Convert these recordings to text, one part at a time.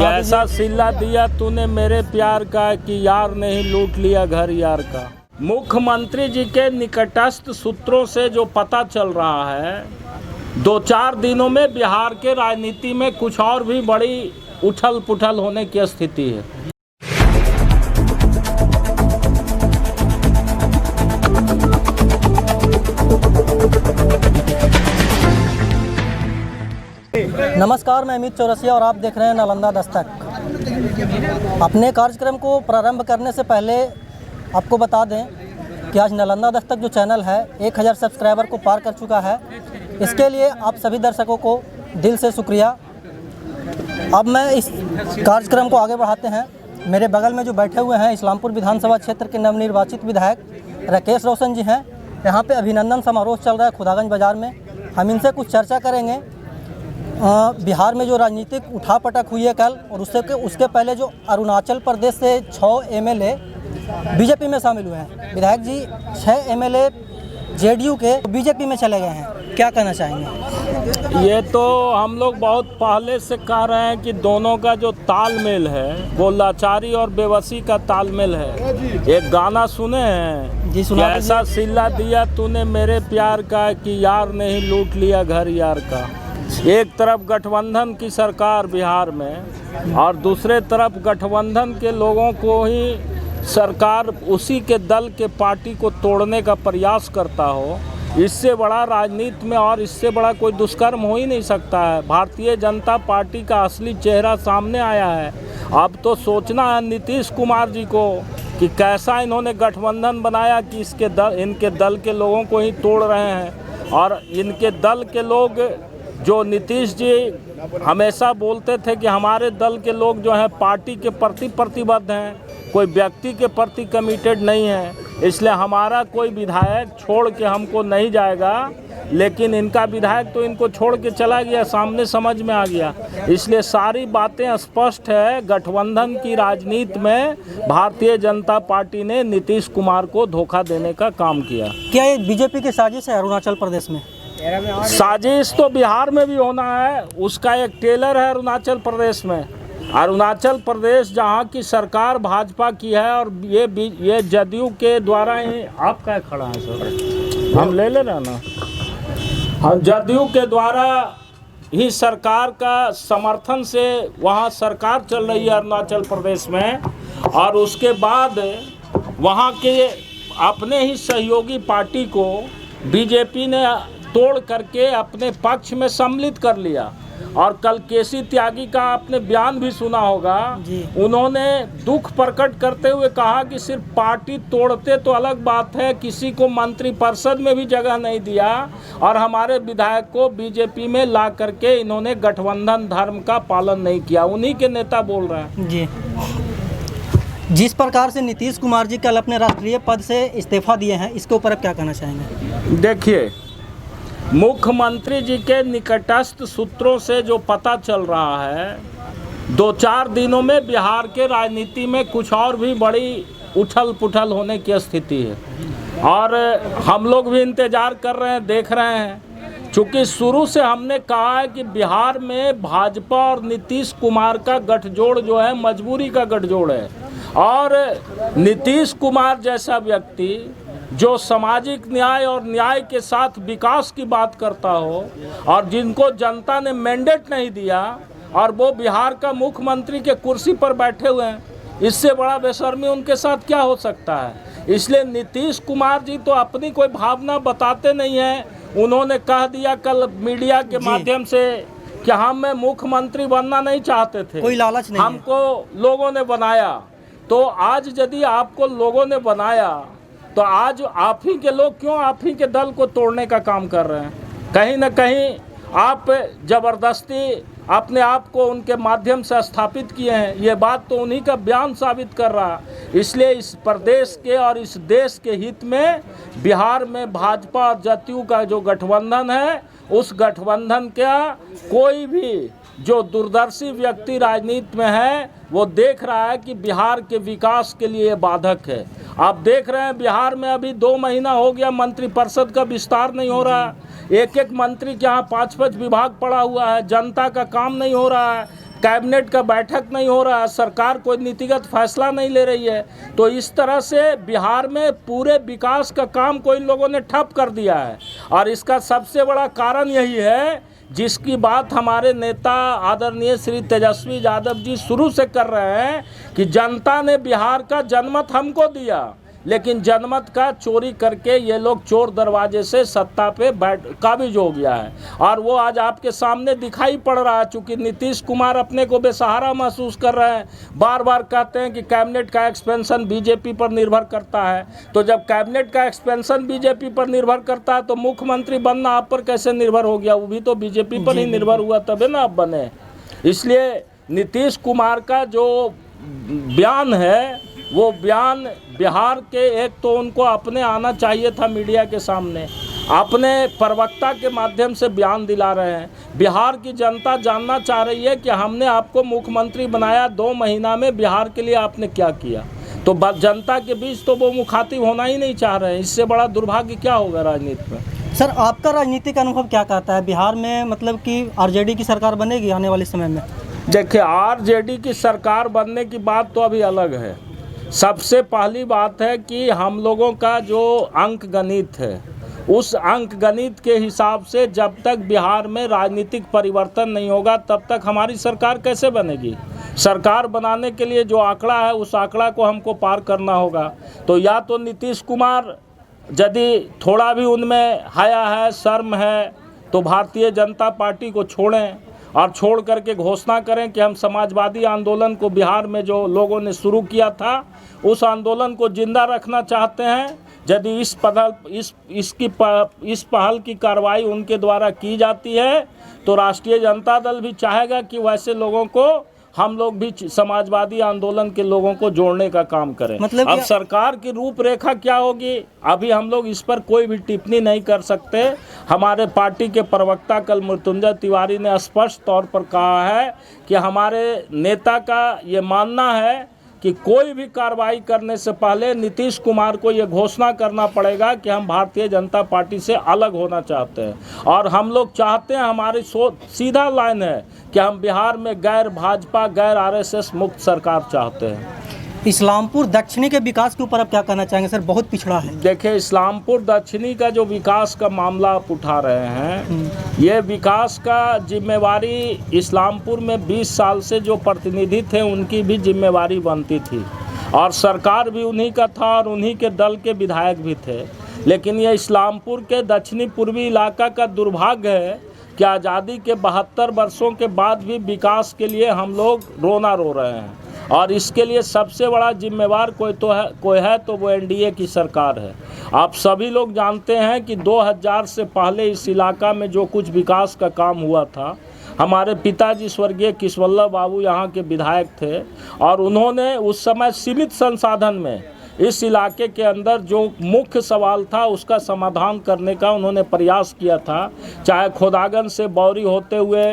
ऐसा सिला दिया तूने मेरे प्यार का कि यार नहीं लूट लिया घर यार का। मुख्यमंत्री जी के निकटस्थ सूत्रों से जो पता चल रहा है 2-4 दिनों में बिहार के राजनीति में कुछ और भी बड़ी उछल पुछल होने की स्थिति है। नमस्कार, मैं अमित चौरसिया और आप देख रहे हैं नालंदा दस्तक। अपने कार्यक्रम को प्रारंभ करने से पहले आपको बता दें कि आज नालंदा दस्तक जो चैनल है 1000 सब्सक्राइबर को पार कर चुका है। इसके लिए आप सभी दर्शकों को दिल से शुक्रिया। अब मैं इस कार्यक्रम को आगे बढ़ाते हैं। मेरे बगल में जो बैठे हुए हैं इस्लामपुर विधानसभा क्षेत्र के नवनिर्वाचित विधायक राकेश रोशन जी हैं। यहाँ पे अभिनंदन समारोह चल रहा है खुदागंज बाज़ार में। हम इनसे कुछ चर्चा करेंगे बिहार में जो राजनीतिक उठापटक हुई है कल, और उसके पहले जो अरुणाचल प्रदेश से 6 एमएलए बीजेपी में शामिल हुए हैं। विधायक जी 6 एमएलए जेडीयू के बीजेपी में चले गए हैं, क्या कहना चाहेंगे? ये तो हम लोग बहुत पहले से कह रहे हैं कि दोनों का जो तालमेल है वो लाचारी और बेबसी का तालमेल है। एक गाना सुने हैं जी, कि ऐसा सिला दिया तूने मेरे प्यार का कि यार नहीं लूट लिया घर यार का। एक तरफ गठबंधन की सरकार बिहार में और दूसरे तरफ गठबंधन के लोगों को ही सरकार उसी के दल के पार्टी को तोड़ने का प्रयास करता हो, इससे बड़ा राजनीति में और इससे बड़ा कोई दुष्कर्म हो ही नहीं सकता है। भारतीय जनता पार्टी का असली चेहरा सामने आया है। अब तो सोचना है नीतीश कुमार जी को कि कैसा इन्होंने गठबंधन बनाया कि इनके दल के लोगों को ही तोड़ रहे हैं। और इनके दल के लोग जो नीतीश जी हमेशा बोलते थे कि हमारे दल के लोग जो हैं पार्टी के प्रति प्रतिबद्ध हैं, कोई व्यक्ति के प्रति कमिटेड नहीं है, इसलिए हमारा कोई विधायक छोड़ के हमको नहीं जाएगा। लेकिन इनका विधायक तो इनको छोड़ के चला गया, सामने समझ में आ गया। इसलिए सारी बातें स्पष्ट है। गठबंधन की राजनीति में भारतीय जनता पार्टी ने नीतीश कुमार को धोखा देने का काम किया। क्या ये बीजेपी की साजिश है अरुणाचल प्रदेश में? साजिश तो बिहार में भी होना है, उसका एक टेलर है अरुणाचल प्रदेश में। अरुणाचल प्रदेश जहाँ की सरकार भाजपा की है और ये जदयू के द्वारा ही। आप क्या खड़ा है सर, हम ले रहे हैं ना। हम जदयू के द्वारा ही सरकार का समर्थन से वहाँ सरकार चल रही है अरुणाचल प्रदेश में। और उसके बाद वहाँ के अपने ही सहयोगी पार्टी को बीजेपी ने तोड़ करके अपने पक्ष में सम्मिलित कर लिया। और कल केसी त्यागी का आपने बयान भी सुना होगा। उन्होंने दुख प्रकट करते हुए कहा कि सिर्फ पार्टी तोड़ते तो अलग बात है, किसी को मंत्रिपरिषद में भी जगह नहीं दिया और हमारे विधायक को बीजेपी में ला करके इन्होंने गठबंधन धर्म का पालन नहीं किया। उन्हीं के नेता बोल रहे हैं जी। जिस प्रकार से नीतीश कुमार जी कल अपने राष्ट्रीय पद से इस्तीफा दिए हैं, इसके ऊपर आप क्या कहना चाहेंगे? देखिए, मुख्यमंत्री जी के निकटस्थ सूत्रों से जो पता चल रहा है 2-4 दिनों में बिहार के राजनीति में कुछ और भी बड़ी उछल पुछल होने की स्थिति है। और हम लोग भी इंतजार कर रहे हैं, देख रहे हैं। चूँकि शुरू से हमने कहा है कि बिहार में भाजपा और नीतीश कुमार का गठजोड़ जो है मजबूरी का गठजोड़ है। और नीतीश कुमार जैसा व्यक्ति जो सामाजिक न्याय और न्याय के साथ विकास की बात करता हो और जिनको जनता ने मैंडेट नहीं दिया और वो बिहार का मुख्यमंत्री के कुर्सी पर बैठे हुए हैं, इससे बड़ा बेशर्मी उनके साथ क्या हो सकता है। इसलिए नीतीश कुमार जी तो अपनी कोई भावना बताते नहीं हैं। उन्होंने कह दिया कल मीडिया के माध्यम से कि हम मुख्यमंत्री बनना नहीं चाहते थे, कोई लालच नहीं, हमको लोगों ने बनाया। तो आज यदि आपको लोगों ने बनाया तो आज आप ही के लोग क्यों आप ही के दल को तोड़ने का काम कर रहे हैं? कहीं ना कहीं आप ज़बरदस्ती अपने आप को उनके माध्यम से स्थापित किए हैं। ये बात तो उन्हीं का बयान साबित कर रहा है। इसलिए इस प्रदेश के और इस देश के हित में बिहार में भाजपा और जदयू का जो गठबंधन है, उस गठबंधन का कोई भी जो दूरदर्शी व्यक्ति राजनीति में है वो देख रहा है कि बिहार के विकास के लिए बाधक है। आप देख रहे हैं बिहार में अभी 2 महीना हो गया मंत्रिपरिषद का विस्तार नहीं हो रहा है। एक मंत्री के यहाँ 5-5 विभाग पड़ा हुआ है, जनता का काम नहीं हो रहा है। कैबिनेट का बैठक नहीं हो रहा है, सरकार कोई नीतिगत फैसला नहीं ले रही है। तो इस तरह से बिहार में पूरे विकास का काम को इन लोगों ने ठप कर दिया है। और इसका सबसे बड़ा कारण यही है, जिसकी बात हमारे नेता आदरणीय श्री तेजस्वी यादव जी शुरू से कर रहे हैं, कि जनता ने बिहार का जनमत हमको दिया, लेकिन जनमत का चोरी करके ये लोग चोर दरवाजे से सत्ता पे काबिज हो गया है। और वो आज आपके सामने दिखाई पड़ रहा है। चूँकि नीतीश कुमार अपने को बेसहारा महसूस कर रहे हैं, बार बार कहते हैं कि कैबिनेट का एक्सपेंशन बीजेपी पर निर्भर करता है। तो जब कैबिनेट का एक्सपेंशन बीजेपी पर निर्भर करता है, तो मुख्यमंत्री बनना आप पर कैसे निर्भर हो गया? वो भी तो बीजेपी पर ही निर्भर हुआ, तभी ना आप बने। इसलिए नीतीश कुमार का जो बयान है, वो बयान बिहार के, एक तो उनको अपने आना चाहिए था मीडिया के सामने, अपने प्रवक्ता के माध्यम से बयान दिला रहे हैं। बिहार की जनता जानना चाह रही है कि हमने आपको मुख्यमंत्री बनाया, 2 महीना में बिहार के लिए आपने क्या किया। तो जनता के बीच तो वो मुखातिब होना ही नहीं चाह रहे हैं। इससे बड़ा दुर्भाग्य क्या होगा राजनीति में? सर, आपका राजनीतिक अनुभव क्या कहता है? बिहार में मतलब कि आरजेडी की सरकार बनेगी आने वाले समय में? देखिए, आरजेडी की सरकार बनने की बात तो अभी अलग है। सबसे पहली बात है कि हम लोगों का जो अंक गणित है, उस अंक गणित के हिसाब से जब तक बिहार में राजनीतिक परिवर्तन नहीं होगा, तब तक हमारी सरकार कैसे बनेगी? सरकार बनाने के लिए जो आंकड़ा है, उस आंकड़ा को हमको पार करना होगा। तो या तो नीतीश कुमार यदि थोड़ा भी उनमें हया है, शर्म है, तो भारतीय जनता पार्टी को छोड़ें और छोड़ करके घोषणा करें कि हम समाजवादी आंदोलन को बिहार में जो लोगों ने शुरू किया था, उस आंदोलन को जिंदा रखना चाहते हैं। यदि इस पहल की कार्रवाई उनके द्वारा की जाती है, तो राष्ट्रीय जनता दल भी चाहेगा कि वैसे लोगों को हम लोग भी समाजवादी आंदोलन के लोगों को जोड़ने का काम करें। मतलब अब सरकार की रूपरेखा क्या होगी, अभी हम लोग इस पर कोई भी टिप्पणी नहीं कर सकते। हमारे पार्टी के प्रवक्ता कल मृत्युंजय तिवारी ने स्पष्ट तौर पर कहा है कि हमारे नेता का ये मानना है कि कोई भी कार्रवाई करने से पहले नीतीश कुमार को ये घोषणा करना पड़ेगा कि हम भारतीय जनता पार्टी से अलग होना चाहते हैं। और हम लोग चाहते हैं, हमारी सोच सीधा लाइन है कि हम बिहार में गैर भाजपा, गैर आरएसएस मुक्त सरकार चाहते हैं। इस्लामपुर दक्षिणी के विकास के ऊपर आप क्या कहना चाहेंगे? सर, बहुत पिछड़ा है। देखिए, इस्लामपुर दक्षिणी का जो विकास का मामला आप उठा रहे हैं, ये विकास का जिम्मेवारी इस्लामपुर में 20 साल से जो प्रतिनिधि थे, उनकी भी जिम्मेवारी बनती थी। और सरकार भी उन्हीं का था और उन्हीं के दल के विधायक भी थे। लेकिन ये इस्लामपुर के दक्षिणी पूर्वी इलाका का दुर्भाग्य है कि आज़ादी के 72 वर्षों के बाद भी विकास के लिए हम लोग रोना रो रहे हैं। और इसके लिए सबसे बड़ा जिम्मेवार कोई है तो वो एनडीए की सरकार है। आप सभी लोग जानते हैं कि 2000 से पहले इस इलाका में जो कुछ विकास का काम हुआ था, हमारे पिताजी स्वर्गीय किशवल्लभ बाबू यहाँ के विधायक थे, और उन्होंने उस समय सीमित संसाधन में इस इलाके के अंदर जो मुख्य सवाल था, उसका समाधान करने का उन्होंने प्रयास किया था। चाहे खोदागंज से बौरी होते हुए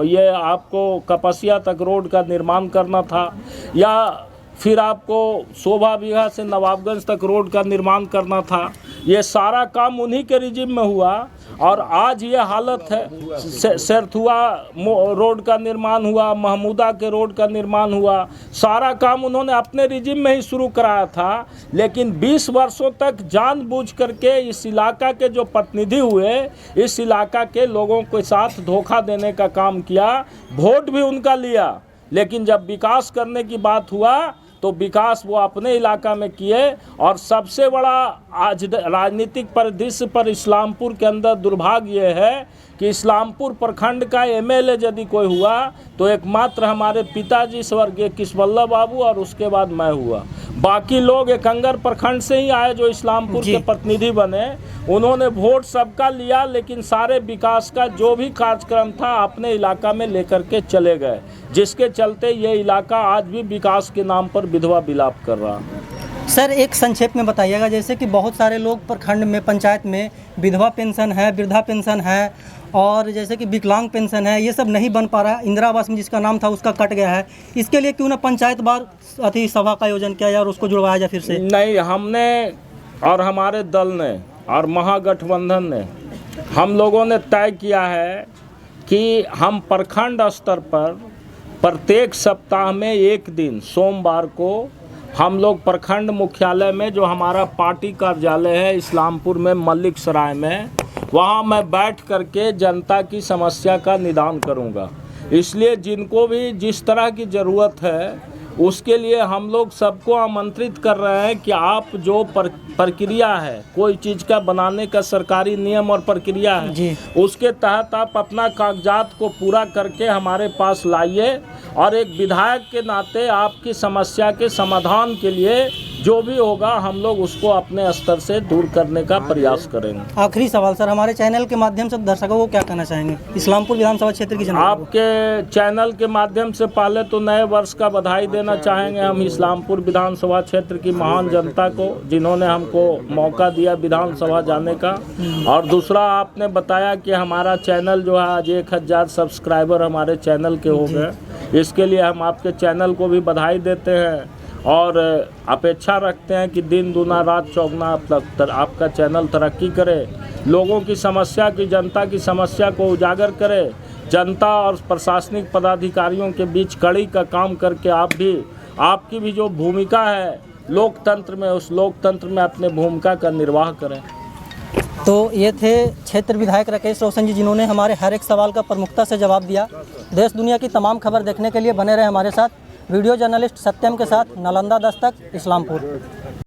ये आपको कपसिया तक रोड का निर्माण करना था, या फिर आपको शोभा विहा से नवाबगंज तक रोड का निर्माण करना था। ये सारा काम उन्हीं के रिजिम में हुआ। और आज ये हालत है, सेरथुआ रोड का निर्माण हुआ, महमूदा के रोड का निर्माण हुआ, सारा काम उन्होंने अपने रिजिम में ही शुरू कराया था। लेकिन 20 वर्षों तक जानबूझ करके इस इलाका के जो प्रतिनिधि हुए, इस इलाका के लोगों के साथ धोखा देने का काम किया, वोट भी उनका लिया। लेकिन जब विकास करने की बात हुआ, तो विकास वो अपने इलाका में किए। और सबसे बड़ा आज राजनीतिक परिदृश्य पर इस्लामपुर के अंदर दुर्भाग्य ये है कि इस्लामपुर प्रखंड का एमएलए यदि कोई हुआ, तो एकमात्र हमारे पिताजी स्वर्गीय किशवल्लभ बाबू और उसके बाद मैं हुआ। बाकी लोग एकंगर प्रखंड से ही आए जो इस्लामपुर के प्रतिनिधि बने। उन्होंने वोट सबका लिया, लेकिन सारे विकास का जो भी कार्यक्रम था अपने इलाका में लेकर के चले गए, जिसके चलते ये इलाका आज भी विकास के नाम पर विधवा विलाप कर रहा है। सर, एक संक्षेप में बताइएगा, जैसे कि बहुत सारे लोग प्रखंड में, पंचायत में विधवा पेंशन है, वृद्धा पेंशन है, और जैसे कि विकलांग पेंशन है, ये सब नहीं बन पा रहा है। इंदिरा आवास में जिसका नाम था उसका कट गया है। इसके लिए क्यों ना पंचायत बार सभा का आयोजन किया जाए और उसको जुड़वाया जाए फिर से? नहीं, हमने और हमारे दल ने और महागठबंधन ने, हम लोगों ने तय किया है कि हम प्रखंड स्तर पर प्रत्येक सप्ताह में एक दिन सोमवार को हम लोग प्रखंड मुख्यालय में, जो हमारा पार्टी कार्यालय है इस्लामपुर में मल्लिक सराय में, वहाँ मैं बैठ करके जनता की समस्या का निदान करूँगा। इसलिए जिनको भी जिस तरह की ज़रूरत है उसके लिए हम लोग सबको आमंत्रित कर रहे हैं कि आप जो प्रक्रिया है, कोई चीज़ का बनाने का सरकारी नियम और प्रक्रिया है जी। उसके तहत आप अपना कागजात को पूरा करके हमारे पास लाइए और एक विधायक के नाते आपकी समस्या के समाधान के लिए जो भी होगा हम लोग उसको अपने स्तर से दूर करने का प्रयास करेंगे। आखिरी सवाल सर, हमारे चैनल के माध्यम से दर्शकों को क्या कहना चाहेंगे इस्लामपुर विधानसभा क्षेत्र की जनता को? आपके चैनल के माध्यम से पहले तो नए वर्ष का बधाई देना चाहेंगे हम इस्लामपुर विधानसभा क्षेत्र की महान जनता को, जिन्होंने हमको मौका दिया विधानसभा जाने का। और दूसरा, आपने बताया कि हमारा चैनल जो है आज 1000 सब्सक्राइबर हमारे चैनल के हो गए। इसके लिए हम आपके चैनल को भी बधाई देते हैं और अपेक्षा रखते हैं कि दिन दुना रात चौगुना आपका चैनल तरक्की करे, लोगों की समस्या की, जनता की समस्या को उजागर करे, जनता और प्रशासनिक पदाधिकारियों के बीच कड़ी का काम करके आपकी भी जो भूमिका है लोकतंत्र में, उस लोकतंत्र में अपने भूमिका का निर्वाह करें। तो ये थे क्षेत्र विधायक राकेश रोशन जी, जिन्होंने हमारे हर एक सवाल का प्रमुखता से जवाब दिया। देश दुनिया की तमाम खबर देखने के लिए बने रहे हमारे साथ। वीडियो जर्नलिस्ट सत्यम के साथ नालंदा दस्तक, इस्लामपुर।